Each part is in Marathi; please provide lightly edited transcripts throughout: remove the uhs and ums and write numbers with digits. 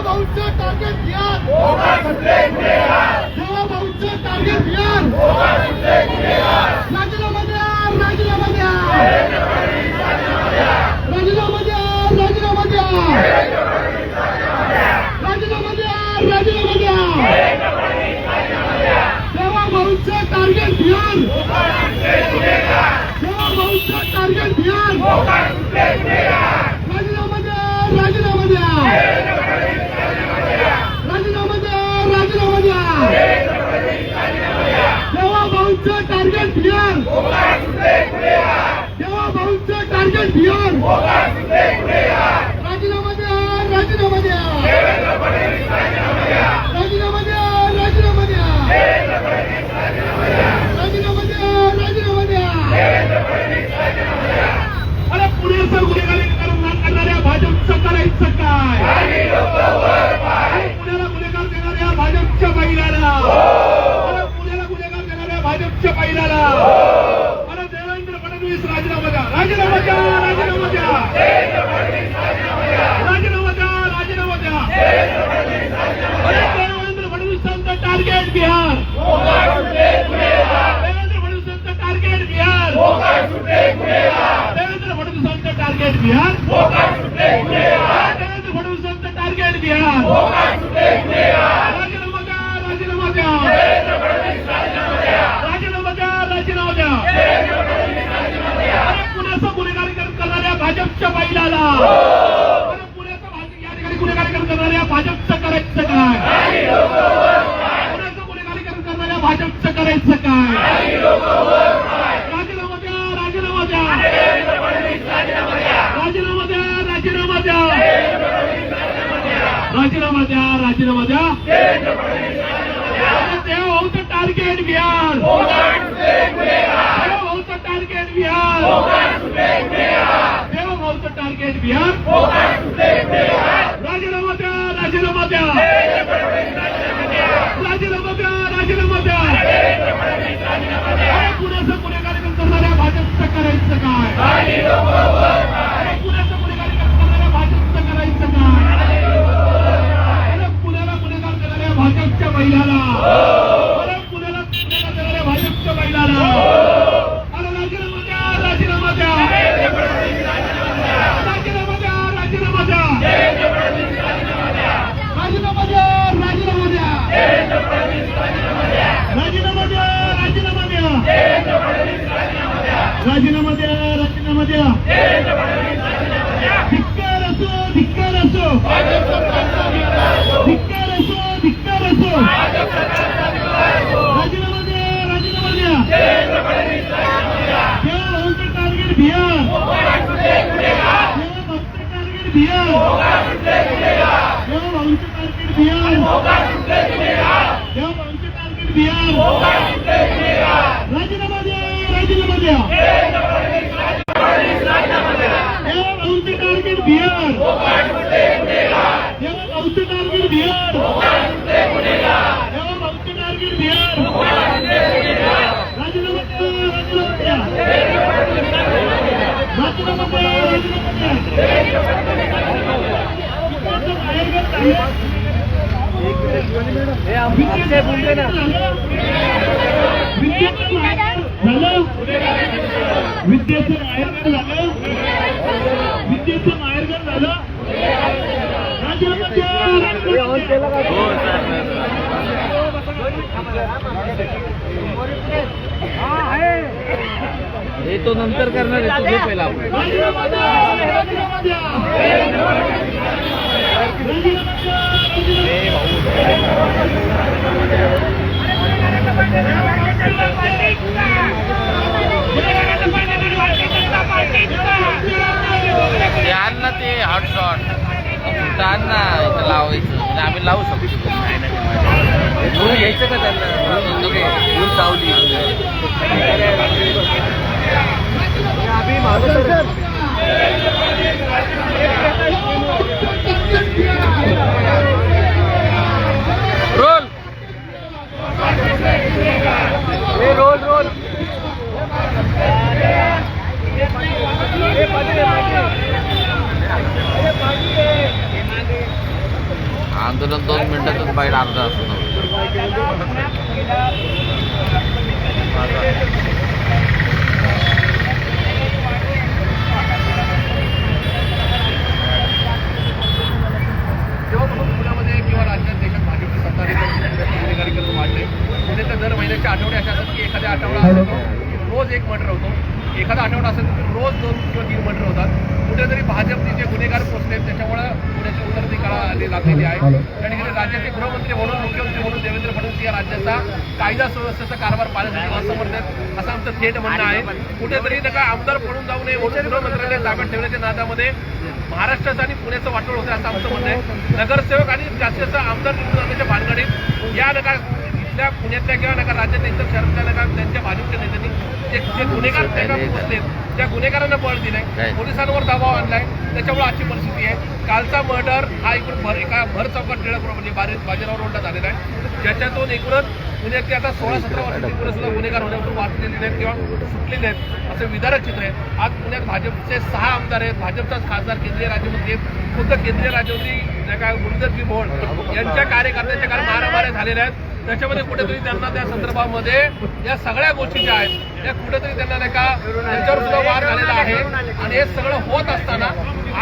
भाऊचं टार्गेट बिहार, देवा भाऊचं टार्गेट बिहार, राजीनामा द्या, राजीनामा द्या, राजीनामा द्या, राजीनामा द्या, राजीनामा द्या, राजीनामा द्या, देवा भाऊचं टार्गेट बिहार, देवा भाऊचं टार्गेट बिहार, राजीनामा द्या, राजीनामा द्या, राजीनामा द्या, राजीनामा द्या, देवा भाऊचं टार्गेट बिहार, देवा भाऊचं टार्गेट बिहार, राजीनामा द्या, राजीनामा द्या, राजीनामा द्या, राजीनामा द्या, राजीनामा द्या, राजीनामा द्या. अरे पुण्याचं गुन्हेगारी करणाऱ्या भाजपचं करायचं काय? पुण्याला गुन्हेगार देणाऱ्या भाजपच्या महिलाला, अरे पुण्याला गुन्हेगार देणाऱ्या भाजपच्या महिलाला, अरे देवेंद्र फडणवीस राजीनामा द्या, राजीनामा द्या, राजीनामा द्या, राजीनामा द्या, राजीनामा द्या. अरे देवेंद्र फडणवीसांचं टार्गेट बिहार, देवेंद्र फडणवीसांचं टार्गेट बिहार, देवेंद्र फडणवीसांचं टार्गेट बिहार, देवेंद्र फडणवीसांचं टार्गेट बिहार, राजीनामा द्या, राजीनामा द्या, राजीनामा द्या, राजीनामा द्या. अरे पुण्याचं गुन्हेगारी करणाऱ्या भाजपच्या महिलाला, अरे पुण्याचं या ठिकाणी गुन्हेगारी करणाऱ्या भाजपचं करायचं काय? पुण्याचं गुन्हेगारी करणाऱ्या भाजपचं करायचं काय? राजीनामा द्या, राजीनामा द्या, राजीनामा द्या, राजीनामा द्या, राजीनामा द्या, राजीनामा द्या. देवा भाऊचं टार्गेट बिहार, देवा भाऊचं टार्गेट बिहार, देवा भाऊचं टार्गेट बिहार, राजीनामा द्या, राजीनामा द्या, राजीनामा द्या, राजीनामा द्या. पुण्याचं गुन्हेगारी करणाऱ्या भाजपचं करायचं काय? पुण्याचं गुन्हेगारी करणाऱ्या भाजपचं करायचं काय? अरे पुण्याला गुन्हेगार देणाऱ्या भाजपच्या महिलाला, अरे पुण्याला गुन्हेगार देणाऱ्या भाजपच्या महिलाला, अरे राजीनामा द्या, राजीनामा द्या, राजीनामा द्या, राजीनामा द्या, राजीनामा द्या, राजीनामा द्या, राजीनामा द्या, राजीनामा द्या, राजीनामा द्या, राजीनामा द्या. धिक्कार असो, धिक्कार असो, धिक्कार असो, धिक्कार असो, राजीनामा द्या, राजीनामा द्या. देवा भाऊचं टार्गेट बिहार, देवा भाऊचं टार्गेट बिहार, देवा भाऊचं टार्गेट बिहार, देवा भाऊचं टार्गेट बिहार, राजीनामा द्या, राजीनामा द्या, देवा भाऊचं टार्गेट बिहार, देवा भाऊचं टार्गेट बिहार, देवा भाऊचं टार्गेट बिहार, राजीनामा द्या, राजीनामा द्या, राजीनामा द्या, राजीनामा द्या. विद्येचं माहेरघर झालं, विद्येचं माहेरघर झालं, विद्येचं माहेरघर झालं, राजीनामा द्या, हे तो नंतर करणार आहे, तुझे पहिला राजीनामा द्या, राजीनामा द्या, आण ना ते हॉटशॉट आण ना, इथं लावायचं, आम्ही लावू शकतो. म्हणून घ्यायचं का त्यांना, म्हणून चावली रोल रोल रोल आंदोलन 2 मिनिटातच बाहेर अर्धा असतो. जेव्हापासून पुण्यामध्ये किंवा राज्यात देशात भाजपची सत्ता गुन्हेगारीकरण वाढले. पुणे तर दर महिन्याचे आठवडे असे असतात की एखाद्या आठवडा रोज एक मर्डर होतो, एखादा आठवडा असेल तर रोज 2 किंवा 3 मर्डर होतात. कुठेतरी भाजपने जे गुन्हेगार पोचले त्याच्यामुळे पुण्याची उतरती काळा लागलेली आहे. त्या ठिकाणी राज्याचे गृहमंत्री म्हणून मुख्यमंत्री म्हणून देवेंद्र फडणवीस या राज्याचा कायदा सुव्यवस्थेचा कारभार पाहण्यासाठी असमर्थ आहेत असं आमचं थेट म्हणणं आहे. कुठेतरी नका आमदार पडून जाऊ नये म्हणून गृहमंत्र्यांनी ताब्यात ठेवण्याच्या नादामध्ये महाराष्ट्राचं आणि पुण्याचं वाटोळ होतं असं आमचं म्हणणं आहे. नगरसेवक आणि जास्तीत आमदार निवडून जाण्याच्या भानगडीत या नका इथल्या पुण्यातल्या किंवा नका राज्याच्या इतर शहरातल्या नका त्यांच्या भाजपच्या नेत्यांनी जे गुन्हेगार त्यांना पोचलेत त्या गुन्हेगारांना बळ दिलंय, पोलिसांवर दबाव आणलाय. त्याच्यामुळे आजची परिस्थिती आहे. कालचा मर्डर हा एकूण एका भर चौकात टिळक म्हणजे बाजीराव रोडला झालेला आहे, ज्याच्यातून एकूणच पुण्यातले आता 16-17 वर्षाची मुलं सुद्धा गुन्हेगार होण्यातून वाचलेली नाहीत किंवा सुटलेले आहेत असं विदारक चित्र आहे. आज पुण्यात भाजपचे 6 आमदार आहेत, भाजपचाच खासदार केंद्रीय राज्यमंत्री आहेत, खुद्द केंद्रीय राज्यमंत्री काय गुरुदत्तजी मोहोळ यांच्या कार्यकर्त्यांच्या काल मारामाऱ्या झालेल्या आहेत. त्याच्यामध्ये कुठेतरी त्यांना त्या संदर्भामध्ये या सगळ्या गोष्टी ज्या आहेत त्या कुठेतरी त्यांना नाही का त्यांच्यावर सुद्धा वाद झालेला आहे. आणि हे सगळं होत असताना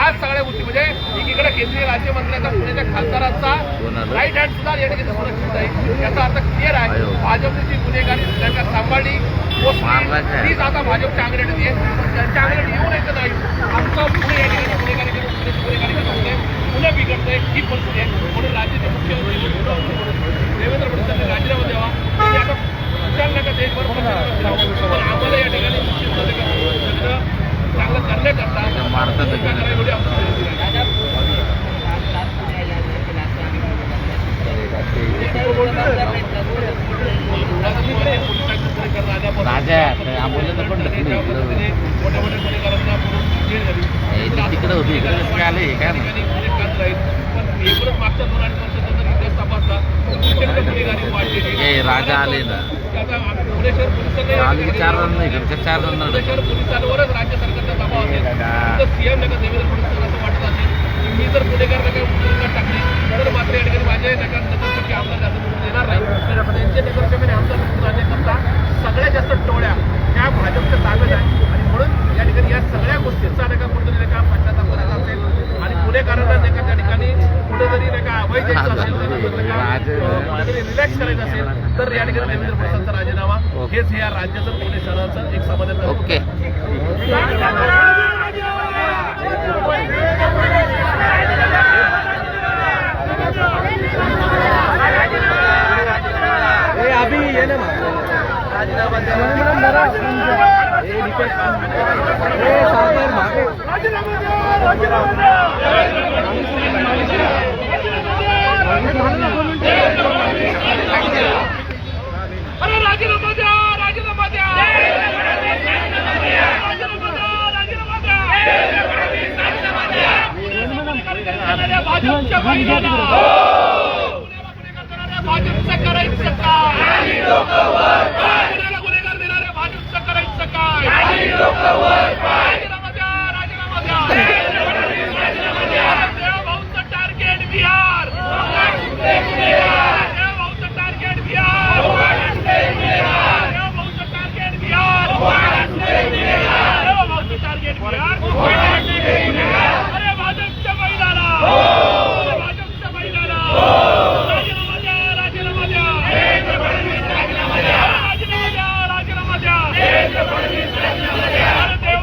आज सगळ्या गोष्टी म्हणजे एकीकडे केंद्रीय राज्यमंत्र्यांचा पुण्याच्या खासदारांचा राईट हँड सुद्धा या ठिकाणी सुरक्षित आहे. याचा अर्थ क्लिअर आहे भाजपने जी गुन्हेगारी त्यांना सांभाळली तीच आता भाजपच्या अंगणीत आहे. त्यांच्या अंगणीत येऊ नये नाही आमचं पुणे या ठिकाणी गुन्हेगारी होते, पुणे बिघडतंय ही परिस्थिती आहे. म्हणून राज्याचे मुख्यमंत्री देवेंद्र फडणवीसांनी राजीनामा द्यावा. आणि आता विचारलं का देशभर पण आम्हाला या ठिकाणी सगळं चांगलं करण्याकरता एवढी राजा मोठ्या मोठ्या गुन्हेगारांना तिकडे होती इकडे आले काय पण एकूणच मागच्या 2-2.5 वर्षाचा जर इतिहास तपासला प्रचंड गुन्हेगारी वाढलेली राजा आले ना आता पुणे शहर पोलिसांनी 4 जण नाही घरचे 4 जण पुणे शहर पोलिसांवरच राज्य सरकारचा दबाव असेल तर सीएम नका देवेंद्र फडणवीस असं वाटत असेल की मी जर गुन्हेगार नका उचलून टाकली तर मात्र या ठिकाणी माझे नका नगरसेवक आमदार जास्त निवडून देणार नाही. त्यांचे नगरसेवक आमदार निवडून आणण्याकरता सगळ्यात जास्त टोळ्या ह्या भाजपच्या ताब्यात आहे. आणि म्हणून या ठिकाणी या सगळ्या गोष्टींचा नका कुठेतरी नका पश्चाताप करायचा असेल आणि पुणेकरांना नका त्या ठिकाणी कुठेतरी नका अवैध असेल कुठेतरी रिलॅक्स करायचं असेल तर या ठिकाणी देवेंद्र फडणवीसांचा राजीनामा हेच या राज्याचं पुणे शहराचं एक समाधान. ओके अभी ये ना अरे राजीनामा द्या, राजीनामा द्या, भाजपच्या महिलांना भाजपचं करायचं काय, पुण्याला गुन्हेगार देणाऱ्या भाजपचं करायचं काय, राजीनामा द्या, राजीनामा द्या, देवभाऊचं टार्गेट बिहार, देवभाऊचं टार्गेट बिहार, देवभाऊचं टार्गेट बिहार, देवभाऊचं टार्गेट बिहार. अरे भाजपच्या महिलाला, भाजपच्या महिलाला राजीनामा द्या, राजीनामा द्या, राजीनामा द्या, राजीनामा द्या, अरे देव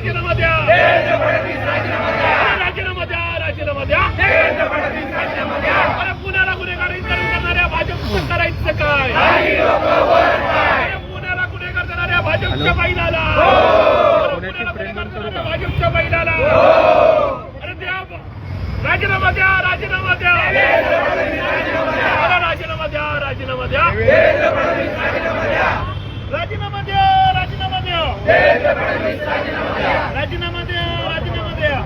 राजीनामा द्या. राजीनामा द्या, राजीनामा द्या. अरे पुण्याला गुन्हेगारी करणाऱ्या भाजपचं करायचं काय? अरे पुण्याला गुन्हेगार करणाऱ्या भाजपच्या बैलाला, पुण्याला गुन्हेगार करणाऱ्या भाजपच्या बैलाला अरे द्या, राजीनामा द्या, राजीनामा द्या. अरे राजीनामा द्या, राजीनामा द्या. राजीनामा द्या, राजीनामा द्या. राजीनामा द्या, राजीनामा द्या.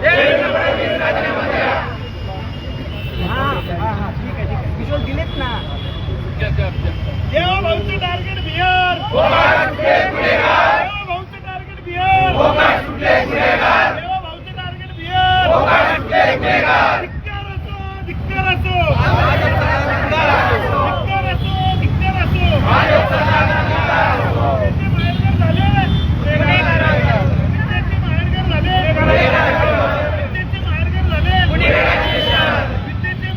किशोर दिलेत ना. देवा भाऊचं टार्गेट बिहार. देवा भाऊचं टार्गेट बिहार. देवा भाऊचं टार्गेट बिहार. धिक्कार असो, धिक्कार असो. धिक्कार असो, धिक्कार असो. विद्येचे माहेरघर झाले. विद्येचे माहेरघर झाले. विद्येचे माहेरघर झाले. विद्येचे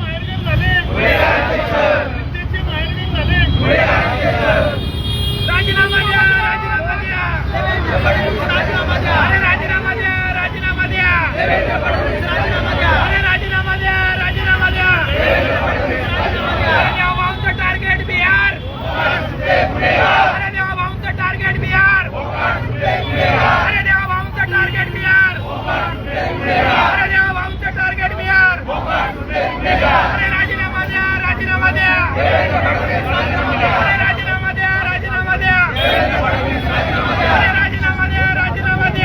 माहेरघर झाले. विद्येचे माहेरघर झाले. राजीनामा द्या, राजीनामा द्या. राजीनामा द्या. अरे राजीनामा द्या, राजीनामा द्या. अरे राजीनामा द्या, राजीनामा द्या. अरे देवा भाऊचं टार्गेट बिहार. अरे देवा भाऊचं टार्गेट बिहार. अरे देवा भाऊचं टार्गेट बिहार. अरे देवा भाऊचं टार्गेट बिहार. अरे राजीनामा द्या, राजीनामा द्या. अरे राजीनामा द्या, राजीनामा द्या. अरे राजीनामा द्या, राजीनामा द्या. अरे राजीनामा द्या, राजीनामा द्या.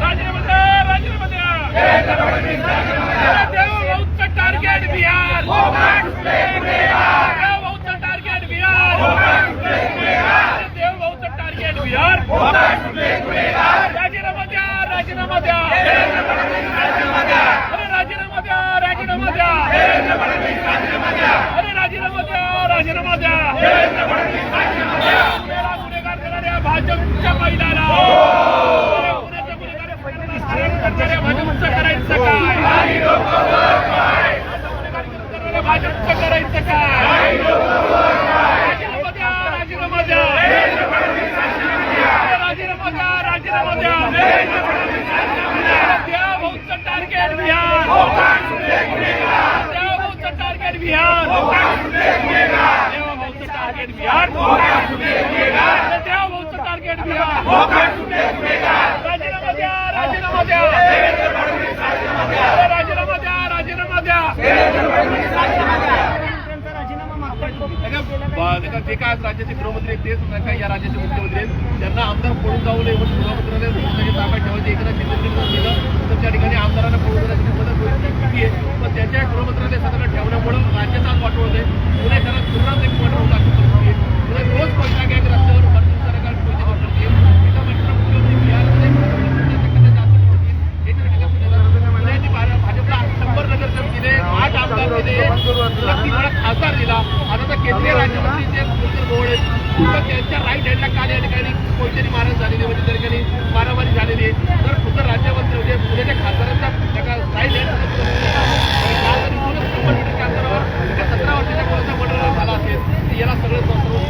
राजीनामा द्या, राजीनामा द्या. देवा भाऊचं टार्गेट बिहार. देवा भाऊचं टार्गेट बिहार. देवा भाऊचं टार्गेट बिहार. राजीनामा द्या, राजीनामा द्या. अरे राजीनामा द्या, राजीनामा द्या. अरे राजीनामा द्या, राजीनामा द्या. पुण्याला गुन्हेगार करणाऱ्या भाजपच्या बैलाला, पुण्याच्या गुन्हेगारी करणाऱ्या भाजपचं करायचं काय? करणाऱ्या भाजपचं करायचं काय? राजीनामा द्या, राजीनामा द्या. राजीनामा द्या, राजीनामा द्या. देवा भाऊचं टार्गेट बिहार. देवा भाऊचं टार्गेट बिहार. देवा भाऊचं टार्गेट बिहार. देवा भाऊचं टार्गेट बिहार. राजीनामा द्या, राजीनामा द्या. राजीनामा द्या, राजीनामा द्या. ते काय राज्याचे गृहमंत्री आहेत, तेच काय या राज्याचे मुख्यमंत्री आहेत. त्यांना आमदार पळून जाऊ नये म्हणून गृहमंत्र्याने ताब्यात ठेवायचे एकनाथ शिंदेने दिलं, तर त्या ठिकाणी आमदारांना पळून जाण्याची मदत होईल आहे. पण त्याच्या गृहमंत्र्याने सगळं ठेवण्यामुळे राज्यात आज वाटवत आहे. पुणे शहरात पुन्हा एक वाटवून लागली परिस्थिती आहे. पुणे रोज पैसा गॅग रस्त्यावर भरपूर सरकार पैसे वापरते. एका महिन्यात मुख्यमंत्री बिहारमध्ये पुण्याची भाजपला 100 नगरसेवक दिले, 8 आमदार दिले, 3 वेळा खासदार दिला. आता तर केंद्रीय राज्यमंत्री जे गोळ आहेत, त्यांच्या राईट हँडला काल या ठिकाणी कोणतरी मारहाण झालेली, म्हणजे त्या ठिकाणी मारामारी झालेली आहे. तर खुद्द राज्यमंत्री म्हणजे पुण्याच्या खासदारांच्या राईट हँड अंतरावर 17 वर्षाच्या कोणाचा मर्डर झाला असेल, तर याला सगळं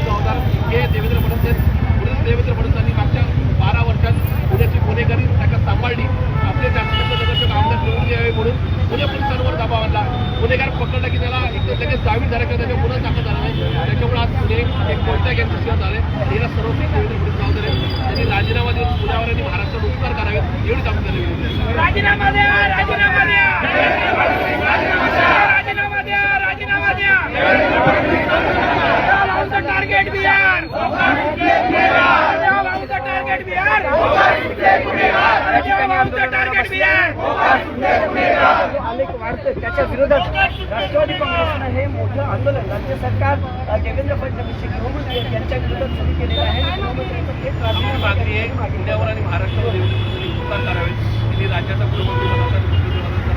जबाबदार हे देवेंद्र फडणवीस आहेत. म्हणून देवेंद्र फडणवीसांनी मागच्या 12 वर्षात पुण्याची गुन्हेगारी सांभाळली. आपले जास्तीत जास्त नगरसेवक आमदार निवडून यावे म्हणून पुणे पोलिसांवर दबाव आणला. गुन्हेगार पकडला की त्याला एकदम लगेच जामीन झाला किंवा त्याच्या गुन्हा दाखल झाला नाही. त्याच्यामुळे आज पुणे एक कोणत्या गँगचं शिवार झालं. याला सर्व देवेंद्र फडणवीस जबाबदार आहे. त्यांनी राजीनामा देऊन पुण्यावर आणि महाराष्ट्रात उपचार करावेत एवढी जबाबदारी राजीनामा द्या, राजीनामा द्या. राजीनामा द्या, राजीनामा द्या. Target Bihar. Target Bihar. Target Bihar. आलेख वाढते त्याच्या विरोधात राष्ट्रवादी काँग्रेसनं हे मोठं आंदोलन राज्य सरकार देवेंद्र फडणवीस गृहमंत्री यांच्या विरोधात सुरू केलेलं आहे. गृहमंत्र्यांचं थेट मागणी आहे पुण्यावर आणि महाराष्ट्रावर उपचार करावे. त्यांनी राज्याचा गृहमंत्री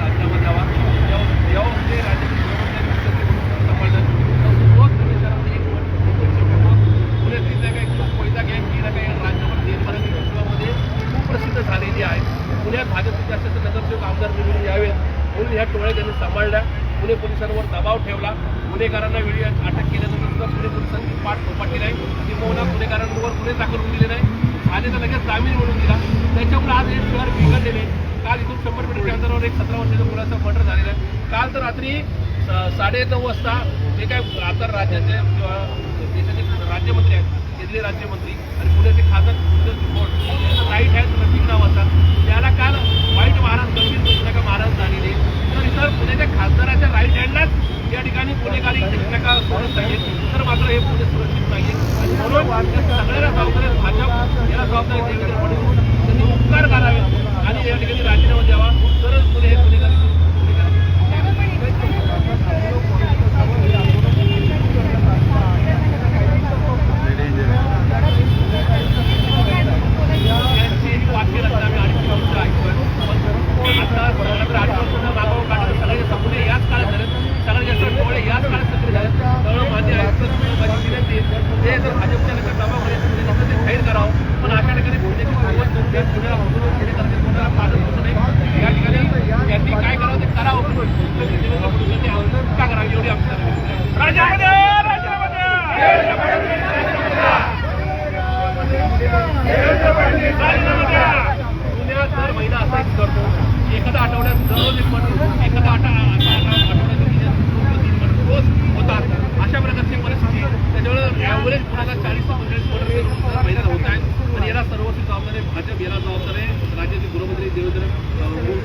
राजीनामा द्यावा. जेव्हा ते राज्याचे गृहमंत्री सांभाळतात पुण्यातील ज्या काही कोयता गँग ही काही राज्यावर देशभरातील विश्वामध्ये सुप्रसिद्ध झालेली आहे. पुण्यात भाजपचे जास्त नगरसेवक आमदार निवडून यावेत म्हणून ह्या टोळ्या त्यांनी सांभाळल्या. पुणे पोलिसांवर दबाव ठेवला. गुन्हेगारांना वेळी अटक केल्यानंतर सुद्धा पुणे पोलिसांनी पाठ थोपाटली नाही. किंवा गुन्हेगारांवर गुन्हे दाखल होऊन दिले नाही. झाले तर लगेच जामीन म्हणून दिला. त्याच्यामुळे आज हे शहर बिघडलेले. काल इथून 100 मीटरच्या अंतरावर एक 17 वर्षाच्या मुलाचा मर्डर झालेला आहे. काल तर रात्री 9:30 वाजता जे काय आता राज्याचे देशाचे राज्यमंत्री आहेत, केंद्रीय राज्यमंत्री आणि पुण्याचे खासदार यांचा राईट हँड रफिक नावाचा, त्याला काल वाईट महाराज गंभीर महाराज झालेले. तर इतर पुण्याच्या खासदाराच्या राईट हँडलाच या ठिकाणी पुणेगारी एकमेका सोडत नाहीये. तर मात्र हे पुणे सुरक्षित नाहीये आणि म्हणून सगळ्यांना जबाबदारी भाजप याला जबाबदारी देवेंद्र फडणवीस त्यांनी उपकार करावे आणि या ठिकाणी राजीनामा द्यावा. तरच पुणे हे गुन्हेगारी वाक्य रचना आम्ही 8 वर्ष ऐकतोय. आता 8 वर्ष मागावं काढत सगळ्याचे सपने याच काळात झाले. सगळ्यात जास्त डोळे याच काळात सक्रिय झाले. त्यामुळे माझी आयुक्त माझी विनंती ते जर भाजपच्या नका दबावामध्ये ते जाहीर करावं. पण अशा ठिकाणी पुण्याची सुरुवात करून त्या पुण्याला फसवणूक केली तर कोणाला पालक होऊ नये. या ठिकाणी त्यांनी काय करावं ते करावं. मुख्यमंत्री का करावी एवढी आमची राजीनामा पुण्यात दर महिना असाच करतो. एखादा आठवड्यात दररोज एक मर्डर, एखादा आठवड्यात 3 मर्डर रोज होतात. अशा प्रकारची परिस्थिती. त्याच्यामुळे ॲव्हरेज पुण्याला 40 ते 45 मर्डर महिन्याला होत आहेत. आणि याला सर्वस्वी जबाबदारी भाजप, याला जबाबदार आहे राज्याचे गृहमंत्री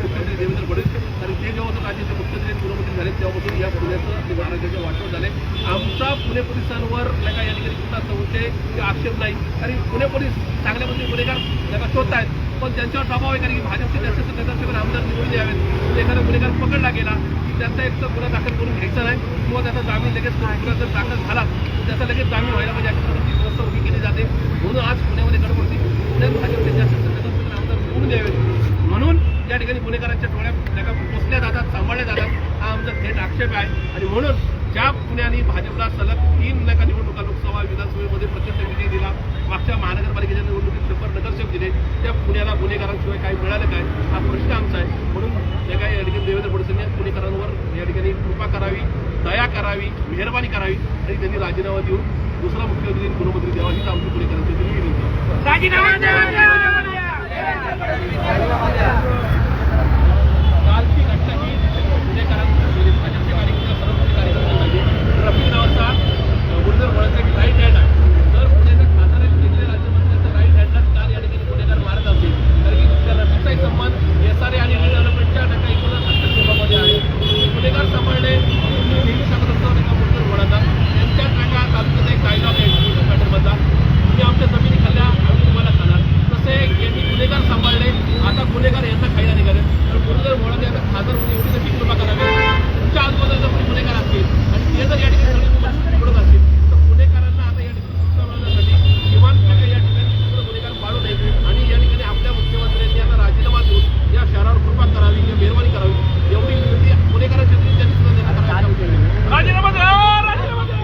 मुख्यमंत्री देवेंद्र फडणवीस. कारण ते जेव्हा राज्याचे मुख्यमंत्री गृहमंत्री झाले तेव्हापासून या पुण्याचं महाराष्ट्राच्या वाटव झाले. आमचा पुणे पोलिसांवर का या ठिकाणी कुठला संशय किंवा आक्षेप नाही. कारण पुणे पोलीस चांगल्यामध्ये गुन्हेगार त्याला शोधत आहेत. पण त्यांच्यावर दबाव आहे कारण की भाजपचे जास्त नगरसेवक आमदार निवडून द्यावेत. एखादा गुन्हेगार पकडला गेला की त्याचा एक तर गुन्हा दाखल करून घ्यायचा नाही किंवा त्याचा जामीन लगेच गुन्हा जर दाखल झाला तर त्याचा लगेच जामीन व्हायला पाहिजे. अशा प्रकारची व्यवस्था उभी केली जाते. म्हणून आज पुण्यामध्ये गडबडती पुण्यात भाजपचे जास्त नगरसेवक आमदार निवडून द्यावेत. म्हणून या ठिकाणी गुन्हेगारांच्या टोळ्या पोचल्या जातात, सांभाळल्या जातात. हा आमचा थेट आक्षेप आहे. आणि म्हणून ज्या पुण्याने भाजपला सलग 3 निवडणुका लोकसभा विधानसभेमध्ये प्रचंड विजय दिला, मागच्या महानगरपालिकेच्या निवडणुकीत 100 नगरसेवक दिले, त्या पुण्याला गुन्हेगारांशिवाय काही मिळालं काय हा प्रश्न आमचा आहे. म्हणून त्या काही या ठिकाणी देवेंद्र फडणवीस यांनी पुणेकरांवर या ठिकाणी कृपा करावी, दया करावी, मेहरबानी करावी आणि त्यांनी राजीनामा देऊन दुसरा मुख्यमंत्री गृहमंत्री द्यावा हीच आमची पुणेकरांची विनंती. राजीनामा कालची घटना ही पुणेकरांची भाजपच्या कार्यकर्त्या सर्व कार्यकर्त्यांमध्ये रफिक नावाचा गुरुजर वळाचा एक राईट हँड आहे. तर पुण्याच्या खासदार केंद्रीय राज्यमंत्र्यांचा राईट हँडलाच काल या ठिकाणी गुन्हेगार मारत असेल. कारण की त्या रफिकचाही संबंध SRA आणि डेव्हलपमेंटच्या 1969 विभागामध्ये आहे. गुन्हेगार सांभाळणे नेहमी सांगत असतो गुरुजर वळाचा त्यांच्या तालुक्यात एक डायलॉग आहे पॅटर्नमधला, तुम्ही आमच्या जमिनी खाल्ल्या आम्ही तुम्हाला खाणार. तसे यांनी गुन्हेगार सांभाळले. आता गुन्हेगार यांना खायला निघाले. तर गुरुजर वळाने आता खासदार म्हणून एवढी कशी कृपा करावी. तुमच्या आजूबाजूला जर गुन्हेगार असतील आणि ते जर या ठिकाणी सगळे निवडत असतील तर पुणेकरांना आता या ठिकाणी सुरक्षा मिळवण्यासाठी किमान या ठिकाणी गुन्हेगार पाडू नये. आणि या ठिकाणी आपल्या मुख्यमंत्र्यांनी आता राजीनामा देऊन या शहरावर कृपा करावी किंवा मेहरबानी करावी एवढी विनंती पुणेकरांच्या त्यांनी सुद्धा त्यांना करावी. राजीनामा द्या, राजीनामा द्या,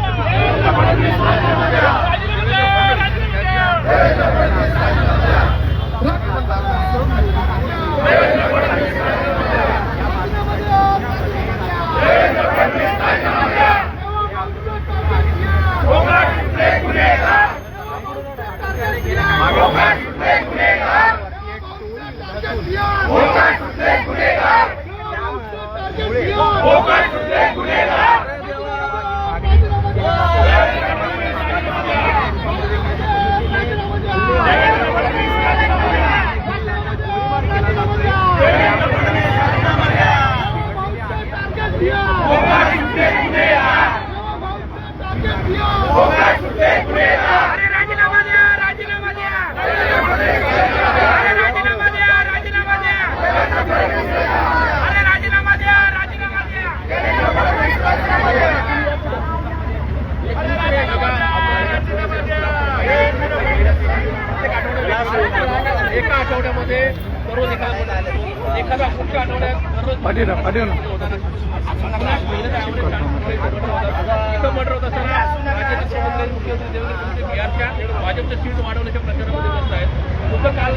राजीनामा द्या, राजीनामा द्या. एका आठवड्यामध्ये दररोज एखादा पुढच्या आठवड्यात दररोज मर्डर होत असताना राज्याचे मुख्यमंत्री देवेंद्र फडणवीस बिहारच्या भाजपच्या सीट वाढवण्याच्या प्रचारामध्ये व्यस्त आहेत. काल